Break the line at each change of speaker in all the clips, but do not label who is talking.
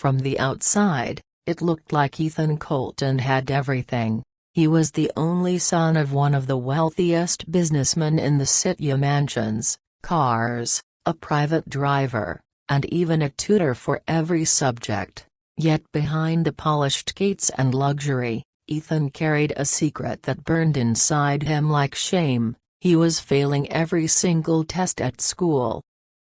From the outside, it looked like Ethan Colton had everything. He was the only son of one of the wealthiest businessmen in the city: mansions, cars, a private driver, and even a tutor for every subject. Yet behind the polished gates and luxury, Ethan carried a secret that burned inside him like shame. He was failing every single test at school.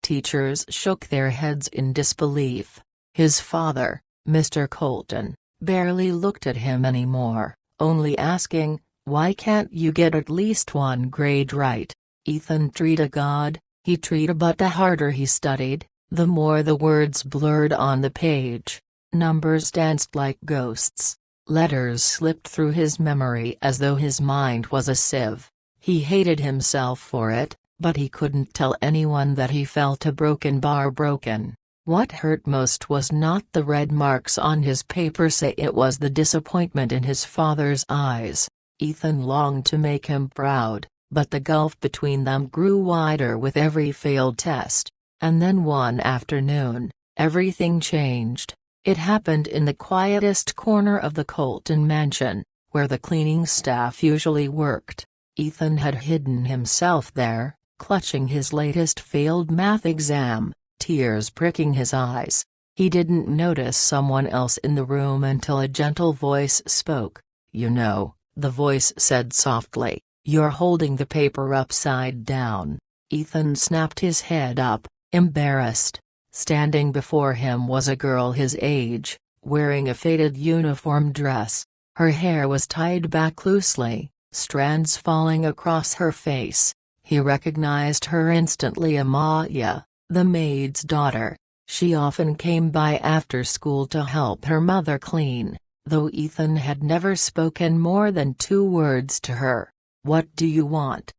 Teachers shook their heads in disbelief. His father, Mr. Colton, barely looked at him anymore, only asking, "Why can't you get at least one grade right?" Ethan tried a god, he tried, but the harder he studied, the more the words blurred on the page. Numbers danced like ghosts. Letters slipped through his memory as though his mind was a sieve. He hated himself for it, but he couldn't tell anyone that he felt a broken. What hurt most was not the red marks on his paper, it was the disappointment in his father's eyes. Ethan longed to make him proud, but the gulf between them grew wider with every failed test. And then one afternoon, everything changed. It happened in the quietest corner of the Colton mansion, where the cleaning staff usually worked. Ethan had hidden himself there, clutching his latest failed math exam, tears pricking his eyes. He didn't notice someone else in the room until a gentle voice spoke. "You know," the voice said softly, "you're holding the paper upside down." Ethan snapped his head up, embarrassed. Standing before him was a girl his age, wearing a faded uniform dress. Her hair was tied back loosely, strands falling across her face. He recognized her instantly: Maya, the maid's daughter. She often came by after school to help her mother clean, though Ethan had never spoken more than 2 words to her. "What do you want?"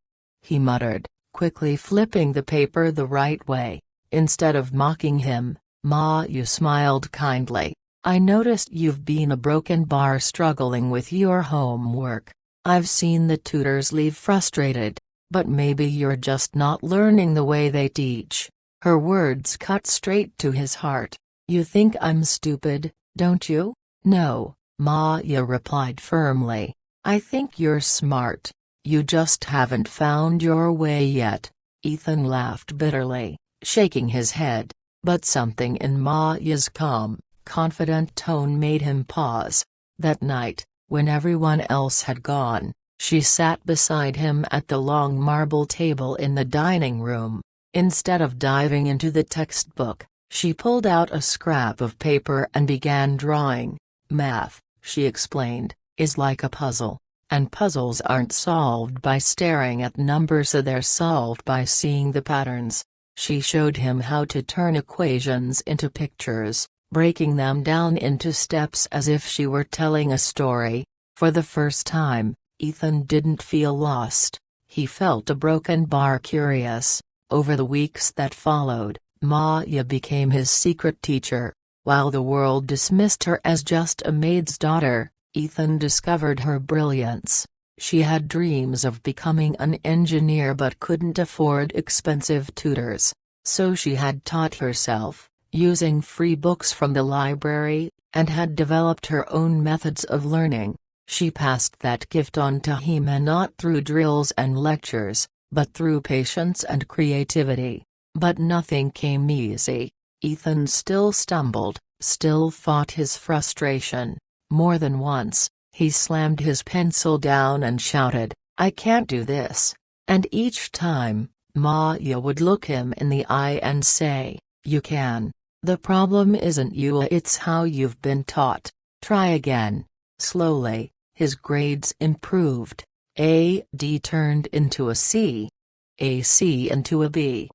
he muttered, quickly flipping the paper the right way. Instead of mocking him, Maya smiled kindly. "I noticed you've been a broken bar struggling with your homework. I've seen the tutors leave frustrated, but maybe you're just not learning the way they teach." Her words cut straight to his heart. "You think I'm stupid, don't you?" "No," Maya replied firmly. "I think you're smart. You just haven't found your way yet." Ethan laughed bitterly, shaking his head, but something in Maya's calm, confident tone made him pause. That night, when everyone else had gone, she sat beside him at the long marble table in the dining room. Instead of diving into the textbook, she pulled out a scrap of paper and began drawing. "Math," she explained, "is like a puzzle, and puzzles aren't solved by staring at numbers, they're solved by seeing the patterns." She showed him how to turn equations into pictures, breaking them down into steps as if she were telling a story. For the first time, Ethan didn't feel lost. He felt a broken bar curious. Over the weeks that followed, Maya became his secret teacher. While the world dismissed her as just a maid's daughter, Ethan discovered her brilliance. She had dreams of becoming an engineer but couldn't afford expensive tutors, so she had taught herself, using free books from the library, and had developed her own methods of learning. She passed that gift on to him, not through drills and lectures, but through patience and creativity. But nothing came easy. Ethan still stumbled, still fought his frustration. More than once, he slammed his pencil down and shouted, "I can't do this." And each time, Maya would look him in the eye and say, "You can. The problem isn't you, it's how you've been taught. Try again." Slowly, his grades improved. A D turned into a C. A C into a B.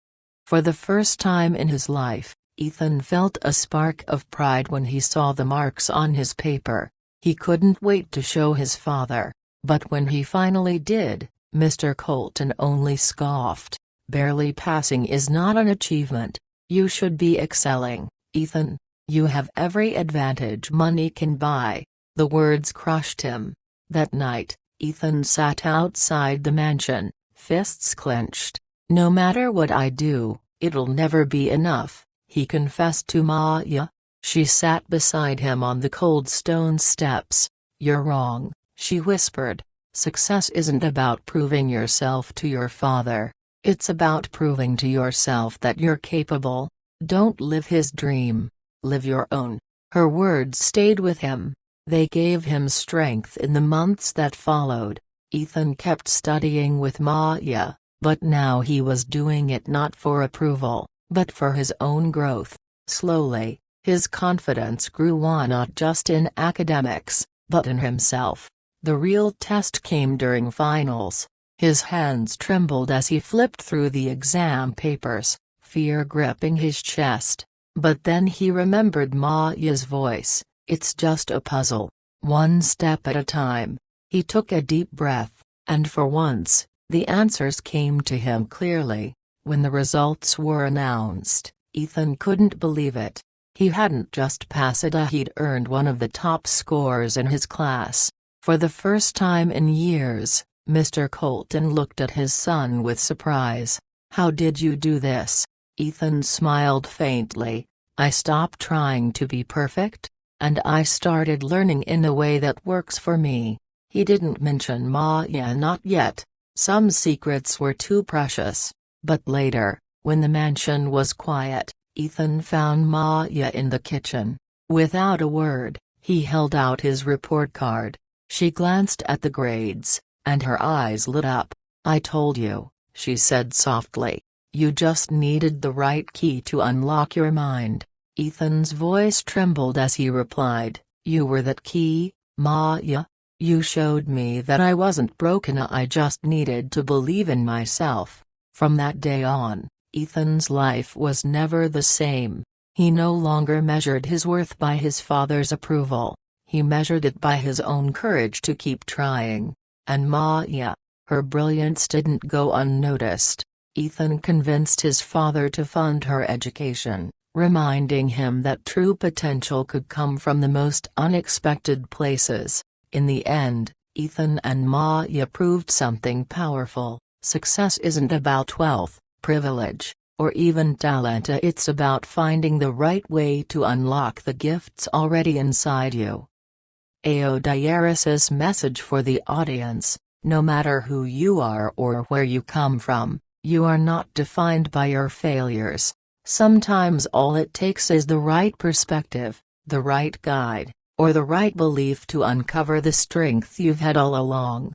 For the first time in his life, Ethan felt a spark of pride when he saw the marks on his paper. He couldn't wait to show his father, but when he finally did, Mr. Colton only scoffed. "Barely passing is not an achievement. You should be excelling, Ethan. You have every advantage money can buy." The words crushed him. That night, Ethan sat outside the mansion, fists clenched. "No matter what I do, it'll never be enough," he confessed to Maya. She sat beside him on the cold stone steps. "You're wrong," she whispered. "Success isn't about proving yourself to your father. It's about proving to yourself that you're capable. Don't live his dream. Live your own." Her words stayed with him. They gave him strength in the months that followed. Ethan kept studying with Maya, but now he was doing it not for approval, but for his own growth. Slowly, his confidence grew not just in academics, but in himself. The real test came during finals. His hands trembled as he flipped through the exam papers, fear gripping his chest. But then he remembered Maya's voice. "It's just a puzzle. One step at a time." He took a deep breath, and for once, the answers came to him clearly. When the results were announced, Ethan couldn't believe it. He hadn't just passed he'd earned one of the top scores in his class. For the first time in years, Mr. Colton looked at his son with surprise. "How did you do this?" Ethan smiled faintly. "I stopped trying to be perfect, and I started learning in a way that works for me." He didn't mention Maya, not yet. Some secrets were too precious. But later, when the mansion was quiet, Ethan found Maya in the kitchen. Without a word, he held out his report card. She glanced at the grades, and her eyes lit up. "I told you," she said softly. "You just needed the right key to unlock your mind." Ethan's voice trembled as he replied, "You were that key, Maya. You showed me that I wasn't broken. I just needed to believe in myself." From that day on, Ethan's life was never the same. He no longer measured his worth by his father's approval. He measured it by his own courage to keep trying. And Maya, her brilliance didn't go unnoticed. Ethan convinced his father to fund her education, reminding him that true potential could come from the most unexpected places. In the end, Ethan and Maya proved something powerful. Success isn't about wealth, privilege, or even talent. It's about finding the right way to unlock the gifts already inside you. Aodiaris's message for the audience: no matter who you are or where you come from, you are not defined by your failures. Sometimes all it takes is the right perspective, the right guide, or the right belief to uncover the strength you've had all along.